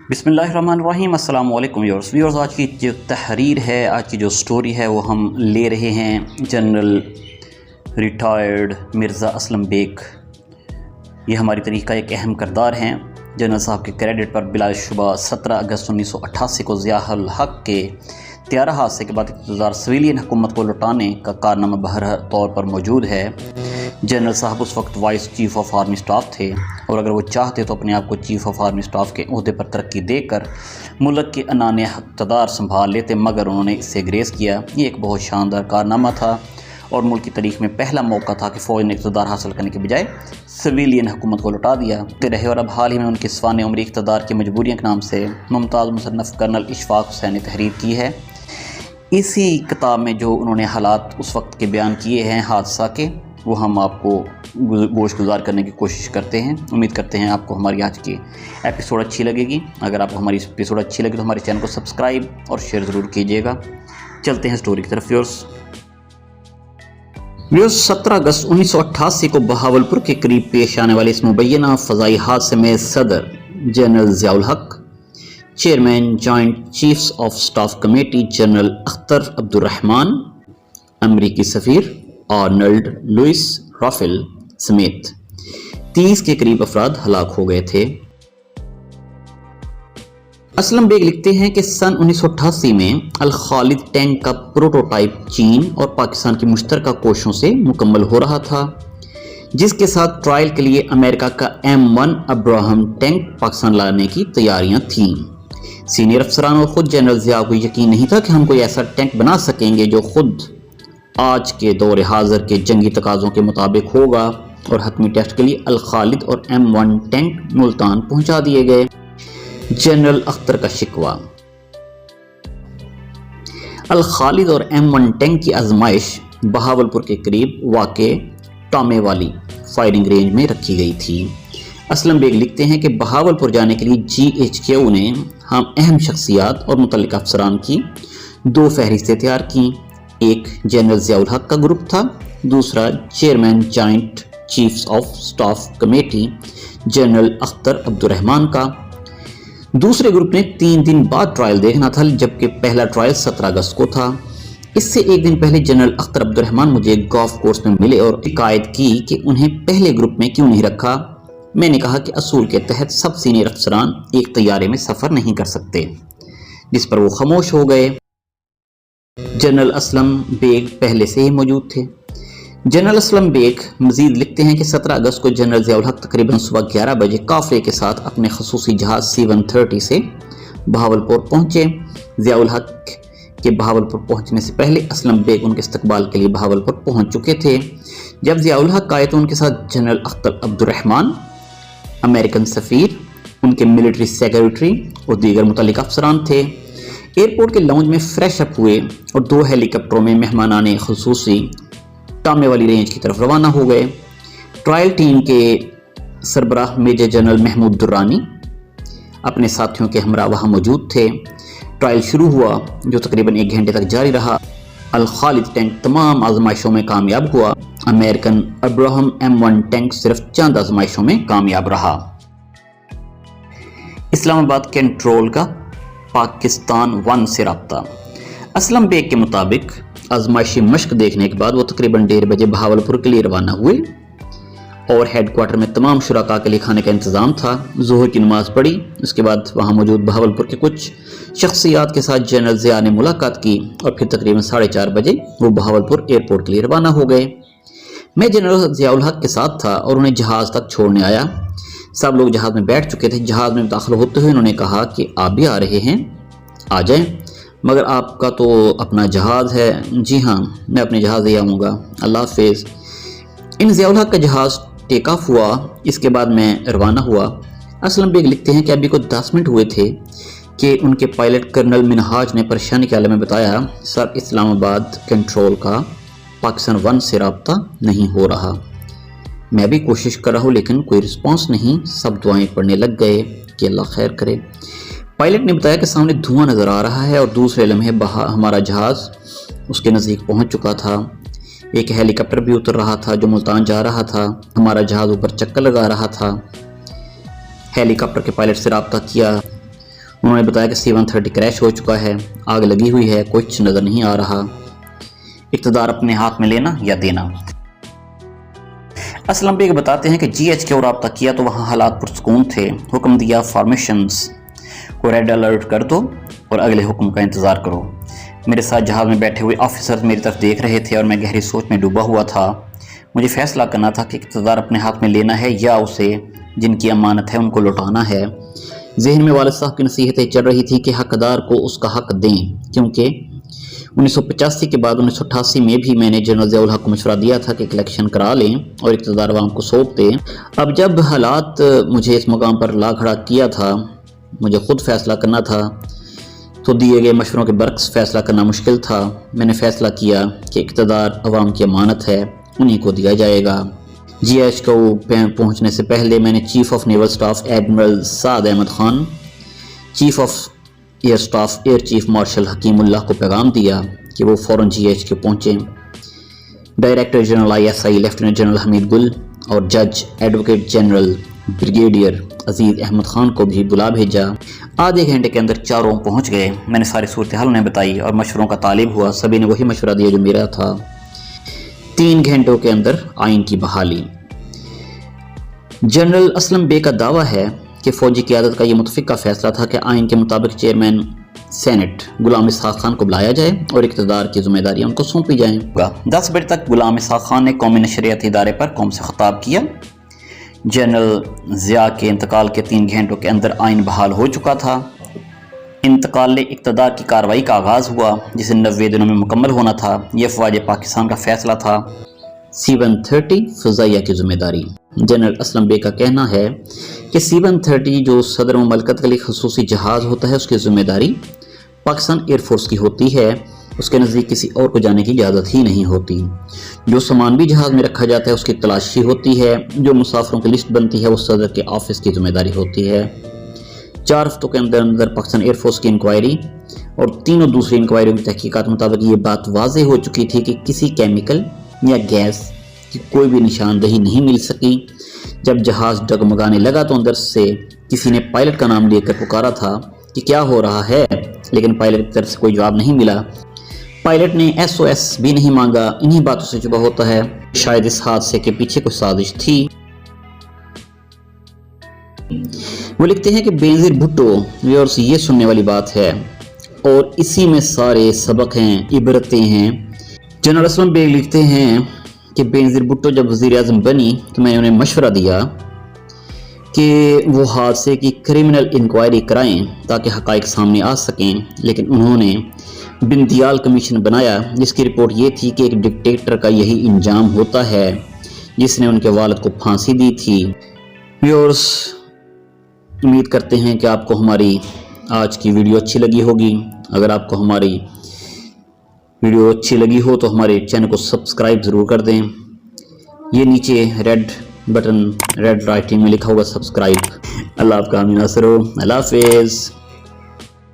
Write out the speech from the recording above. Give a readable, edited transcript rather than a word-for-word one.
बिस्मिल्लाहिर्रहमानिर्रहीम। अस्सलाम वालेकुम व्यूअर्स। आज की जो तहरीर है, आज की जो स्टोरी है, वो हम ले रहे हैं जनरल रिटायर्ड मिर्ज़ा असलम बेग। ये हमारी तारीख़ का एक अहम किरदार हैं। जनरल साहब के क्रेडिट पर बिलाशुबा 17 अगस्त 1988 को ज़िया-उल हक़ के त्यारा हादसे के बाद इक़्तिदार सिविलियन हुकूमत को लौटाने का कारनामा बहर तौर पर मौजूद है। जनरल साहब उस वक्त vice chief of army staff थे और अगर वो चाहते तो अपने आप को चीफ़ ऑफ आर्मी स्टाफ के ओहदे पर तरक्की देकर मुल्क के अनाने इक़्तिदार संभाल लेते, मगर उन्होंने इससे ग्रेस किया। ये एक बहुत शानदार कारनामा था और मुल्क की तारीख़ में पहला मौका था कि फ़ौज ने इक़्तिदार हासिल करने के बजाय सिविलियन हुकूमत को लौटा दिया रहे। और अब हाल ही में उनके स्वान उमरी इक़्तिदार की मजबूरियों के नाम से मुमताज़ मुसन्नफ़ कर्नल इशफ़ाक़ हुसैन ने तहरीर की है। इसी किताब में जो उन्होंने हालात उस वक्त के बयान किए हैं हादसा के, वो हम आपको गोश गुजार करने की कोशिश करते हैं। उम्मीद करते हैं आपको हमारी आज की एपिसोड अच्छी लगेगी। अगर आपको हमारी एपिसोड अच्छी लगे तो हमारे चैनल को सब्सक्राइब और शेयर ज़रूर कीजिएगा। चलते हैं स्टोरी की तरफ। व्यूअर्स 17 अगस्त 1988 को बहावलपुर के करीब पेश आने वाले इस मुबैना फ़ज़ाई हादसे में सदर जनरल ज़िया-उल हक़, chairman joint chiefs of staff committee general Akhtar Abdurrahman, अमरीकी सफ़ीर आर्नल्ड लुइस राफेल समेत 30 के करीब अफराद हलाक हो गए थे। असलम बेग लिखते हैं कि सन 1988 में अल खालिद टैंक का प्रोटोटाइप चीन और पाकिस्तान की मुश्तरका कोशिशों से मुकम्मल हो रहा था, जिसके साथ ट्रायल के लिए अमेरिका का M1 अब्राहम टैंक पाकिस्तान लाने की तैयारियां थीं। सीनियर अफसरान और ख़ुद जनरल ज़िया को यकीन नहीं था कि हम कोई ऐसा टैंक बना सकेंगे जो ख़ुद आज के दौर हाज़िर के जंगी तकाज़ों के मुताबिक होगा, और हतमी टेस्ट के लिए अल खालिद और M1 टैंक मुल्तान पहुंचा दिए गए। जनरल अख्तर का शिकवा। अल खालिद और M1 टैंक की आजमाइश बहावलपुर के करीब वाक़े टामे वाली फायरिंग रेंज में रखी गई थी। असलम बेग लिखते हैं कि बहावलपुर जाने के लिए GHQ ने हम अहम शख्सियात और मुतल्लिक़ अफसरान की 2 फहरिस्तें तैयार की। एक जनरल ज़िया-उल हक़ का ग्रुप था, दूसरा chairman joint chiefs of staff committee general Akhtar Abdurrahman का। दूसरे ग्रुप ने 3 दिन बाद ट्रायल देखना था, जबकि पहला ट्रायल 17 अगस्त को था। इससे एक दिन पहले जनरल अख्तर अब्दुर्रहमान मुझे गोल्फ कोर्स में मिले और शिकायत की कि उन्हें पहले ग्रुप में क्यों नहीं रखा। मैंने कहा कि असूल के तहत सब सीनियर अफसरान एक तैयारे में सफ़र नहीं कर सकते, जिस पर वो खामोश हो गए। जनरल असलम बेग पहले से ही मौजूद थे। जनरल असलम बेग मजीद लिखते हैं कि 17 अगस्त को जनरल ज़िया-उल हक़ तकरीबन सुबह 11 बजे काफ़िले के साथ अपने खसूसी जहाज़ C-130 से बहावलपुर पहुँचे। ज़िया-उल हक़ के बहावलपुर पहुँचने से पहले असलम बेग उनके इस्तकबाल के लिए बहावलपुर पहुँच चुके थे। जब ज़िया-उल हक़ आए तो उनके साथ जनरल अख्तर अब्दुर्रहमान, अमेरिकन सफ़ीर, उनके मिलिट्री सेक्रेटरी और दीगर मुतल्लिक़ अफसरान थे। एयरपोर्ट के लाउंज में फ्रेश अप हुए और 2 हेलीकॉप्टरों में मेहमानाने खसूसी टामे वाली रेंज की तरफ रवाना हो गए। ट्रायल टीम के सरबराह मेजर जनरल महमूद दुर्रानी अपने साथियों के हमरा वहाँ मौजूद थे। ट्रायल शुरू हुआ जो तकरीबन 1 घंटे तक जारी रहा। अल खालिद टैंक तमाम आजमाइशों में कामयाब हुआ। अमेरिकन अब्राहम M1 टैंक सिर्फ चंद आजमाइशों में कामयाब रहा। इस्लामाबाद कंट्रोल का पाकिस्तान 1 से रब्ता। असलम बेग के मुताबिक आजमाइशी मश्क देखने के बाद वो तकरीबन 1:30 बजे बहावलपुर के लिए रवाना हुए और हेडक्वार्टर में तमाम शुराका के लिए खाने का इंतज़ाम था। ज़ोहर की नमाज़ पढ़ी, उसके बाद वहाँ मौजूद बहावलपुर के कुछ शख्सियात के साथ जनरल ज़िया ने मुलाकात की और फिर तकरीबन 4:30 बजे वो बहावलपुर एयरपोर्ट के लिए रवाना हो गए। मैं जनरल ज़िया-उल हक़ के साथ था और उन्हें जहाज़ तक छोड़ने आया। सब लोग जहाज़ में बैठ चुके थे। जहाज़ में दाखिल होते हुए उन्होंने कहा कि आप भी आ रहे हैं, आ जाएं, मगर आपका तो अपना जहाज़ है। जी हाँ, मैं अपने जहाज़ ही आऊँगा, अल्लाह हाफ़िज़। इन ज़िया-उल हक़ का जहाज़ टेक ऑफ हुआ। इसके बाद मैं रवाना हुआ। असलम बेग लिखते हैं कि अभी को 10 मिनट हुए थे कि उनके पायलट कर्नल मिनहाज ने परेशानी के आलम में बताया, सर इस्लामाबाद कंट्रोल का पाकिस्तान 1 से रब्ता नहीं हो रहा। मैं भी कोशिश कर रहा हूँ लेकिन कोई रिस्पॉन्स नहीं। सब दुआएं पढ़ने लग गए कि अल्लाह खैर करे। पायलट ने बताया कि सामने धुआं नज़र आ रहा है और दूसरे लम्हे हमारा जहाज़ उसके नज़दीक पहुँच चुका था। एक हेलीकॉप्टर भी उतर रहा था जो मुल्तान जा रहा था। हमारा जहाज़ ऊपर चक्कर लगा रहा था। हेलीकॉप्टर के पायलट से रब्ता किया, انہوں نے بتایا کہ C-130 کریش ہو چکا ہے، آگ لگی ہوئی ہے، کچھ نظر نہیں آ رہا، اقتدار اپنے ہاتھ میں لینا یا دینا۔ اسلم بیگ بتاتے ہیں کہ GH کو رابطہ کیا تو وہاں حالات پرسکون تھے، حکم دیا فارمیشنز کو ریڈ الرٹ کر دو اور اگلے حکم کا انتظار کرو۔ میرے ساتھ جہاز میں بیٹھے ہوئے آفیسرز میری طرف دیکھ رہے تھے اور میں گہری سوچ میں ڈوبا ہوا تھا۔ مجھے فیصلہ کرنا تھا کہ اقتدار اپنے ہاتھ میں لینا ہے یا اسے جن کی امانت ہے ان کو لوٹانا ہے۔ ذہن میں والد صاحب کی نصیحتیں چل رہی تھی کہ حقدار کو اس کا حق دیں، کیونکہ 1985 کے بعد 1988 میں بھی میں نے جنرل ضیاء الحق کو مشورہ دیا تھا کہ الیکشن کرا لیں اور اقتدار عوام کو سونپ دیں۔ اب جب حالات مجھے اس مقام پر لا کھڑا کیا تھا، مجھے خود فیصلہ کرنا تھا، تو دیے گئے مشوروں کے برعکس فیصلہ کرنا مشکل تھا۔ میں نے فیصلہ کیا کہ اقتدار عوام کی امانت ہے، انہی کو دیا جائے گا۔ GH کو پہنچنے سے پہلے میں نے chief of naval staff admiral Saad Ahmad Khan, chief of air staff air chief marshal Hakimullah کو پیغام دیا کہ وہ فوراً GH کے پہنچیں۔ Director general ISI lieutenant general Hamid Gul اور جج advocate general brigadier Aziz Ahmed Khan کو بھی بلا بھیجا۔ آدھے گھنٹے کے اندر چاروں پہنچ گئے۔ میں نے ساری صورتحال انہیں بتائی اور مشوروں کا طالب ہوا۔ سبھی نے وہی مشورہ دیا جو میرا تھا۔ 3 گھنٹوں کے اندر آئین کی بحالی۔ جنرل اسلم بیگ کا دعویٰ ہے کہ فوجی قیادت کا یہ متفقہ فیصلہ تھا کہ آئین کے مطابق چیئرمین سینٹ غلام اسحاق خان کو بلایا جائے اور اقتدار کی ذمہ داریاں ان کو سونپی جائیں۔ 10 بجے تک غلام اسحاق خان نے قومی نشریاتی ادارے پر قوم سے خطاب کیا۔ جنرل ضیاء کے انتقال کے 3 گھنٹوں کے اندر آئین بحال ہو چکا تھا۔ انتقال اقتدار کی کارروائی کا آغاز ہوا جسے 90 دنوں میں مکمل ہونا تھا۔ یہ افواج پاکستان کا فیصلہ تھا۔ C-130 فضائیہ کی ذمہ داری۔ جنرل اسلم بیگ کا کہنا ہے کہ C-130 جو صدر مملکت کے لیے خصوصی جہاز ہوتا ہے، اس کی ذمہ داری پاکستان ایئر فورس کی ہوتی ہے، اس کے نزدیک کسی اور کو جانے کی اجازت ہی نہیں ہوتی۔ جو سامان بھی جہاز میں رکھا جاتا ہے اس کی تلاشی ہوتی ہے، جو مسافروں کی لسٹ بنتی ہے وہ صدر کے آفس کی ذمہ داری ہوتی ہے۔ 4 ہفتوں کے اندر پاکستان ایئر فورس کی انکوائری اور تینوں دوسری انکوائریوں کی تحقیقات مطابق یہ بات واضح ہو چکی تھی کہ کسی کیمیکل یا گیس کی کوئی بھی نشاندہی نہیں مل سکی۔ جب جہاز ڈگمگانے لگا تو اندر سے کسی نے پائلٹ کا نام لے کر پکارا تھا کہ کیا ہو رہا ہے، لیکن پائلٹ کی طرف سے کوئی جواب نہیں ملا۔ پائلٹ نے SOS بھی نہیں مانگا۔ انہی باتوں سے شبہ ہوتا ہے شاید اس حادثے کے پیچھے کوئی سازش تھی۔ وہ لکھتے ہیں کہ بینظیر بھٹو، ویورز یہ سننے والی بات ہے اور اسی میں سارے سبق ہیں، عبرتیں ہیں۔ جنرل اسلم بیگ لکھتے ہیں کہ بینظیر بھٹو جب وزیر اعظم بنی تو میں نے انہیں مشورہ دیا کہ وہ حادثے کی کرمنل انکوائری کرائیں تاکہ حقائق سامنے آ سکیں، لیکن انہوں نے بندیال کمیشن بنایا جس کی رپورٹ یہ تھی کہ ایک ڈکٹیٹر کا یہی انجام ہوتا ہے جس نے ان کے والد کو پھانسی دی تھی۔ ویورز، امید کرتے ہیں کہ آپ کو ہماری آج کی ویڈیو اچھی لگی ہوگی۔ اگر آپ کو ہماری ویڈیو اچھی لگی ہو تو ہمارے چینل کو سبسکرائب ضرور کر دیں۔ یہ نیچے ریڈ بٹن ریڈ رائٹنگ میں لکھا ہوگا سبسکرائب۔ اللہ آپ کا حامی ناصر ہو۔ اللہ حافظ۔